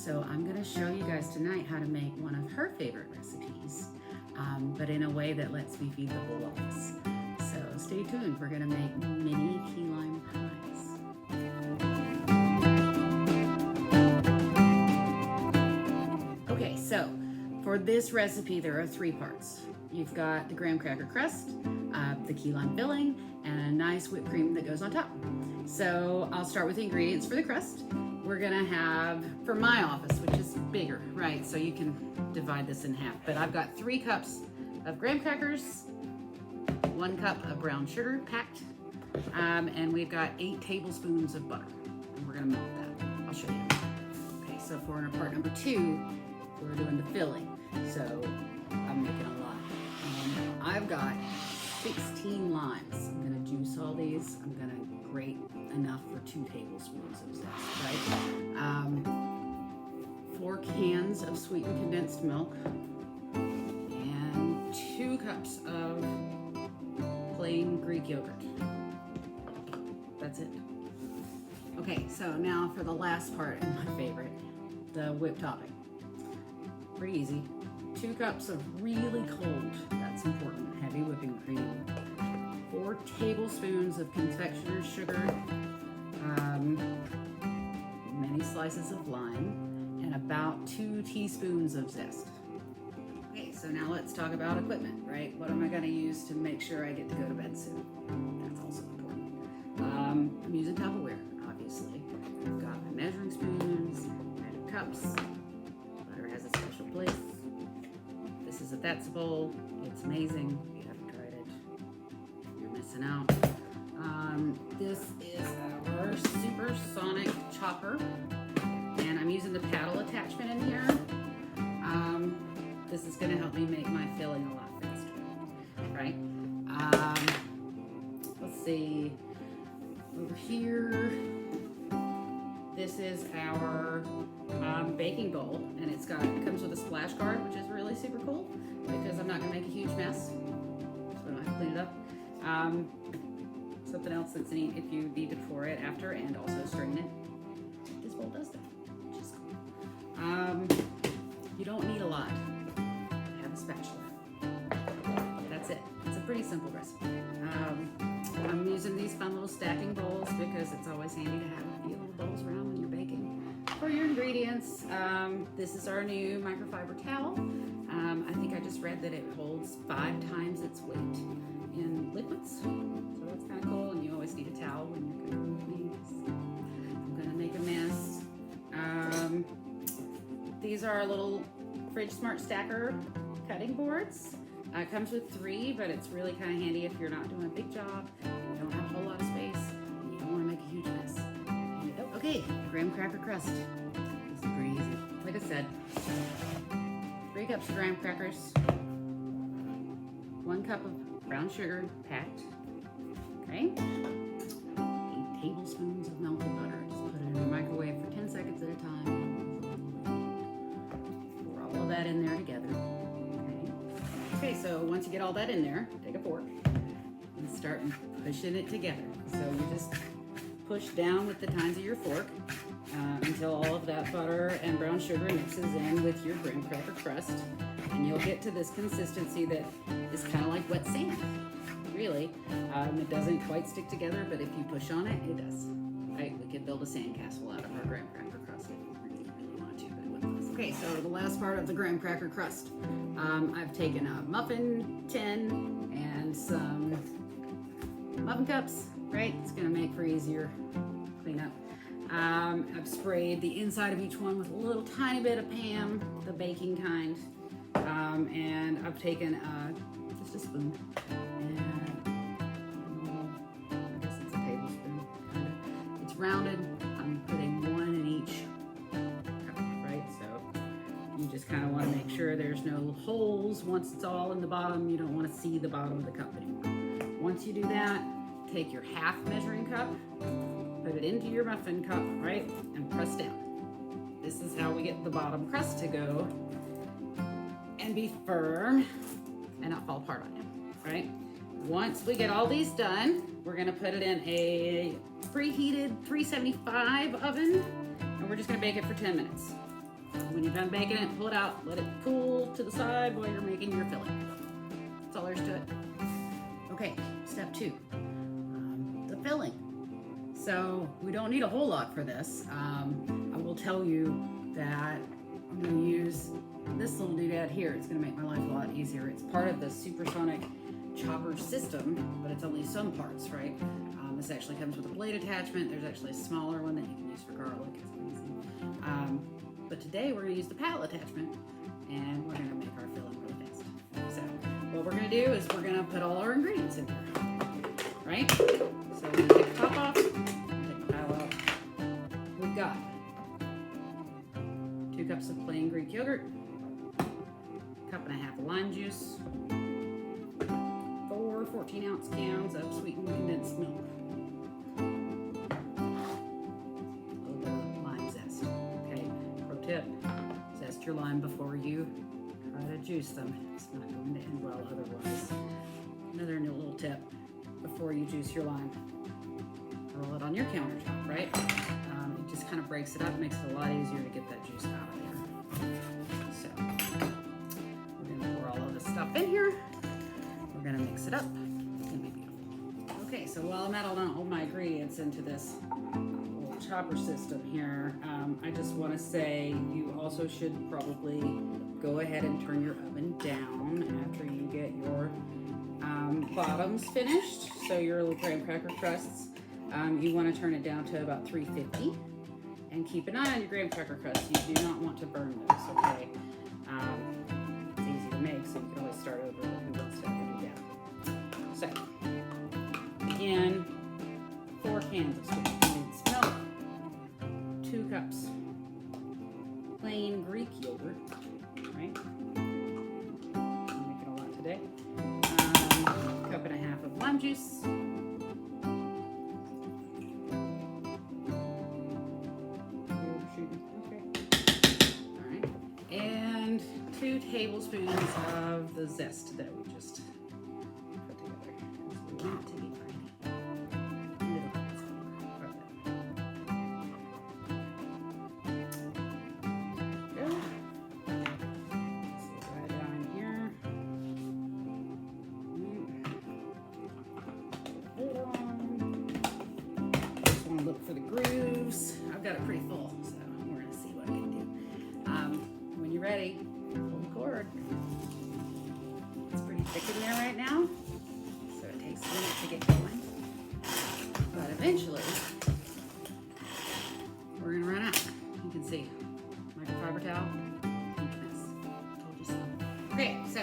So I'm gonna show you guys tonight how to make one of her favorite recipes, but in a way that lets me feed the whole office. So stay tuned, we're gonna make mini key lime pies. Okay, so for this recipe, there are 3 parts. You've got the graham cracker crust, the key lime filling, and a nice whipped cream that goes on top. So I'll start with the ingredients for the crust. We're gonna have, for my office, which is bigger, right? So you can divide this in half. But I've got 3 cups of graham crackers, 1 cup of brown sugar packed, and we've got 8 tablespoons of butter. And we're gonna melt that. I'll show you. Okay, so for our part number 2, we're doing the filling. So I'm making a lot. I've got 16 limes. I'm gonna juice all these. I'm gonna grate enough for 2 tablespoons of zest, right? 4 cans of sweetened condensed milk and 2 cups of plain Greek yogurt. That's it. Okay, so now for the last part and my favorite, the whipped topping. Pretty easy. 2 cups of really cold, that's important, heavy whipping cream. 4 tablespoons of confectioner's sugar, many slices of lime, and about 2 teaspoons of zest. Okay, so now let's talk about equipment, right? What am I gonna use to make sure I get to go to bed soon? That's also important. I'm using Tupperware, obviously. I've got my measuring spoons, measuring cups. Butter has a special place. This is a That's bowl. It's amazing. If you haven't tried it, you're missing out. This is our supersonic chopper, and I'm using the paddle attachment in here. This is going to help me make my filling a lot faster, right? Let's see. Over here, this is our baking bowl, and it comes with a splash guard, which is really super cool because I'm not going to make a huge mess, so I don't have to clean it up. Something else that's neat if you need to pour it after and also strain it. This bowl does that, which is cool. You don't need a lot. Have a spatula. That's it. It's a pretty simple recipe. I'm using these fun little stacking bowls because it's always handy to have a few little bowls around when you're baking. For your ingredients, this is our new microfiber towel. I think I just read that it holds 5 times its weight in liquids. So that's kind of cool, and you always need a towel when you're cooking things. I'm gonna make a mess. These are our little Fridge Smart Stacker cutting boards. It comes with 3, but it's really kind of handy if you're not doing a big job, you don't have a whole lot of space, and you don't want to make a huge mess. Okay, graham cracker crust. This is pretty easy. Like I said, 3 cups of graham crackers, 1 cup of brown sugar packed, okay? 8 tablespoons of melted butter. Just put it in the microwave for 10 seconds at a time. Pour all of that in there together, okay? Okay, so once you get all that in there, take a fork and start pushing it together. So you just push down with the tines of your fork until all of that butter and brown sugar mixes in with your graham cracker crust, and you'll get to this consistency that is kind of like wet sand, really. It doesn't quite stick together, but if you push on it, it does. Right? We could build a sandcastle out of our graham cracker crust if we really, really want to, but it wouldn't. Okay, so the last part of the graham cracker crust. I've taken a muffin tin and some muffin cups, right? It's gonna make for easier cleanup. I've sprayed the inside of each one with a little tiny bit of Pam, the baking kind, and I've taken just a spoon, and I guess it's a tablespoon. It's rounded. I'm putting 1 in each cup, right? So you just kind of want to make sure there's no holes. Once it's all in the bottom, you don't want to see the bottom of the cup anymore. Once you do that, take your half measuring cup, put it into your muffin cup, right, and press down. This is how we get the bottom crust to go and be firm and not fall apart on you, right? Once we get all these done, we're gonna put it in a preheated 375 oven, and we're just gonna bake it for 10 minutes. When you're done baking it, pull it out, let it cool to the side while you're making your filling. That's all there is to it. Okay, step 2, the filling. So we don't need a whole lot for this. I will tell you that I'm going to use this little doodad here. It's going to make my life a lot easier. It's part of the supersonic chopper system, but it's only some parts, right? This actually comes with a blade attachment. There's actually a smaller one that you can use for garlic. It's amazing. But today we're going to use the paddle attachment, and we're going to make our filling really fast. So what we're going to do is we're going to put all our ingredients in here, right? So we're going to take the top off, take the paddle out. We've got 2 cups of plain Greek yogurt, 1.5 cups of lime juice, 4 14-ounce cans of sweetened condensed milk, a little bit of lime zest. Okay, pro tip, zest your lime before you try to juice them. It's not going to end well otherwise. Another new little tip, before you juice your lime, roll it on your countertop, right? It just kind of breaks it up, makes it a lot easier to get that juice out of there. So we're going to pour all of this stuff in here. We're going to mix it up. It's going to be beautiful. Okay, so while I'm adding all my ingredients into this little chopper system here, I just want to say you also should probably go ahead and turn your oven down after you get your bottoms finished. So your little graham cracker crusts, you want to turn it down to about 350. And keep an eye on your graham cracker crust. You do not want to burn those, okay? It's easy to make, so you can always start over who wants to ever do that. So, again, 4 cans of sweetened condensed milk, 2 cups plain Greek yogurt, right? I'm making a lot today. 1.5 cups of lime juice. Okay. And 2 tablespoons of the zest that we just put together. We want it to be for the grooves. I've got it pretty full, so we're gonna see what I can do. When you're ready, pull the cord. It's pretty thick in there right now, so it takes a minute to get going. But eventually, we're gonna run out. You can see microfiber towel. Told you so. Okay, so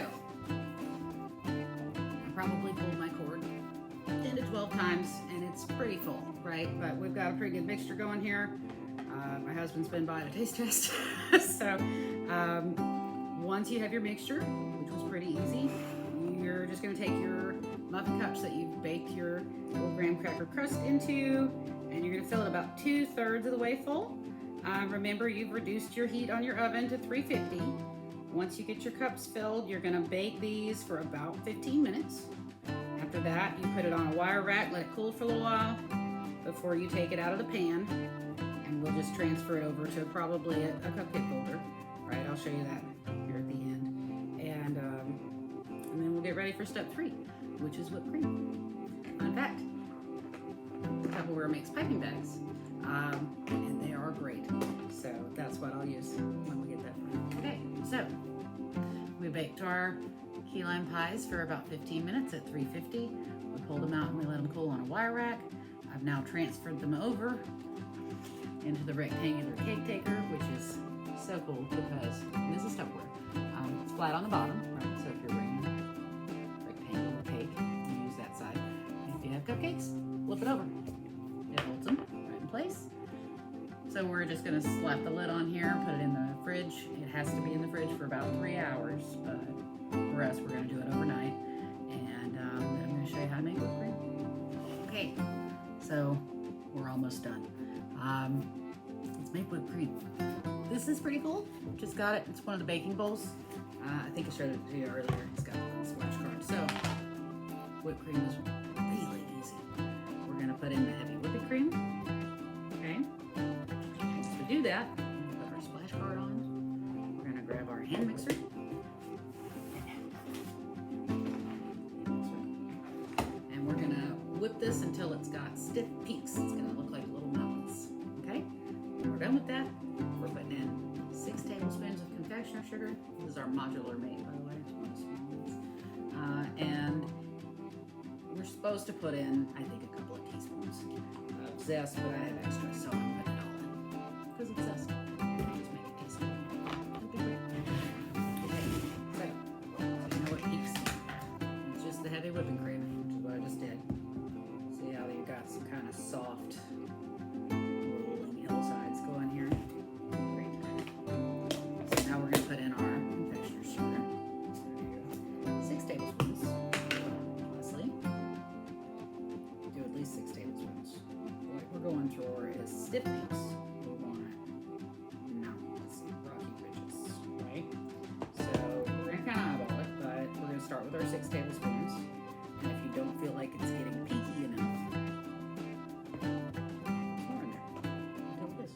I probably pulled my cord 10 to 12 times, and it's pretty full, right? But we've got a pretty good mixture going here. My husband's been by a taste test. So once you have your mixture, which was pretty easy, you're just going to take your muffin cups that you've baked your little graham cracker crust into, and you're going to fill it about 2/3 of the way full. Remember, you've reduced your heat on your oven to 350. Once you get your cups filled, you're going to bake these for about 15 minutes. After that, you put it on a wire rack, let it cool for a little while before you take it out of the pan, and we'll just transfer it over to probably a cupcake holder. Right, I'll show you that here at the end. And then we'll get ready for step 3, which is whipped cream. Fun fact, Tupperware makes piping bags, and they are great. So that's what I'll use when we get that far. Okay, so we baked our key lime pies for about 15 minutes at 350. We pulled them out and we let them cool on a wire rack. I've now transferred them over into the rectangular cake taker, which is so cool because this is Tupperware. It's flat on the bottom, right? So if you're bringing a rectangular cake, you use that side. And if you have cupcakes, flip it over. It holds them right in place. So we're just gonna slap the lid on here, put it in the fridge. It has to be in the fridge for about 3 hours, but for us, we're gonna do it overnight. And then I'm gonna show you how to make whipped cream. Okay, so we're almost done. Let's make whipped cream. This is pretty cool. Just got it. It's one of the baking bowls. I think I showed it to you earlier. It's got a splash card. So whipped cream is really easy. We're gonna put in the heavy whipping cream. Okay. Once we do that, we're gonna put our splash card on. hand mixer. And we're gonna whip this until it's got stiff peaks. It's gonna look like little mountains, okay? When we're done with that, we're putting in 6 tablespoons of confectioner sugar. This is our modular mate, by the way. It's one of the small ones. And we're supposed to put in, I think, a couple of teaspoons of zest, but I have extra, so I'm putting it all in. Because it's zest. Just make a teaspoon. That'd be great. Okay, so you know what peaks? It's just the heavy whipping cream, which is what I just did. See how you got some kind of soft rolling hillsides going here? Great. So now we're going to put in our confectioner sugar. 6 tablespoons. Leslie. Do at least 6 tablespoons. What we're going for is stiff peaks. We want mountains, rocky ridges, right? So we're going to kind of eyeball it, but we're going to start with our 6 tablespoons. And if you don't feel like it's getting peaky enough, more in there. Until this.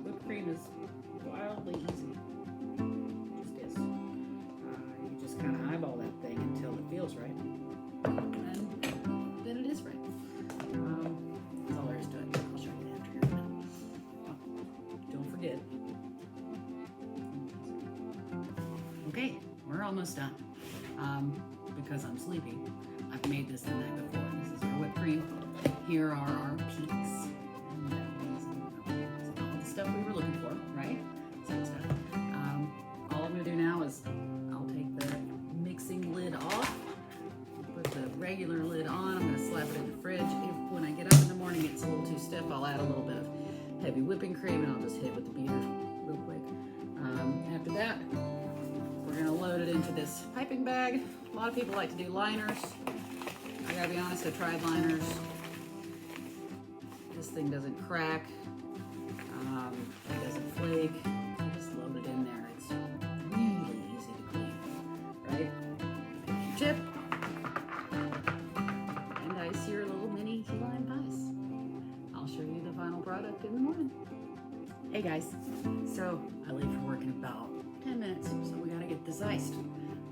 Whipped cream is wildly easy. Just is. You just kind of eyeball that thing until it feels right. And then it is right. That's all there is to it. I'll show you after here in a minute. Oh, don't forget. Okay, we're almost done. Because I'm sleepy, I've made this the night before. This is our whipped cream. Here are our peaks. And valleys and all the stuff we were looking for, right? Same stuff. All I'm going to do now is I'll take the mixing lid off, put the regular lid on. I'm going to slap it in the fridge. If when I get up in the morning it's a little too stiff, I'll add a little bit of heavy whipping cream and I'll just hit it with the beater real quick. After that, we're going to load it into this piping bag. A lot of people like to do liners. I gotta be honest, I tried liners. This thing doesn't crack. It doesn't flake. So just load it in there. It's really easy to clean, right? Pick your tip. And ice your little mini key lime pies. I'll show you the final product in the morning. Hey guys, so I leave for work in about 10 minutes, so we gotta get this iced.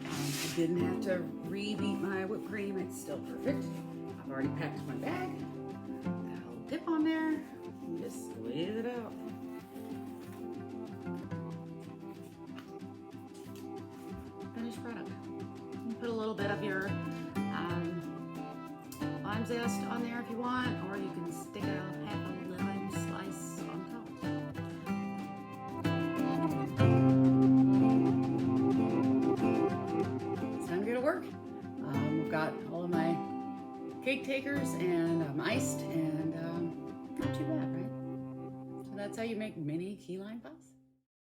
I didn't have to re-beat my whipped cream, it's still perfect. I've already packed my bag, got a little dip on there, and just squeeze it out. Finished product. You can put a little bit of your lime zest on there if you want, or you can stick a half a lemon slice on top. Work. We've got all of my cake takers and I'm iced and not too bad, right? So that's how you make mini key lime pies.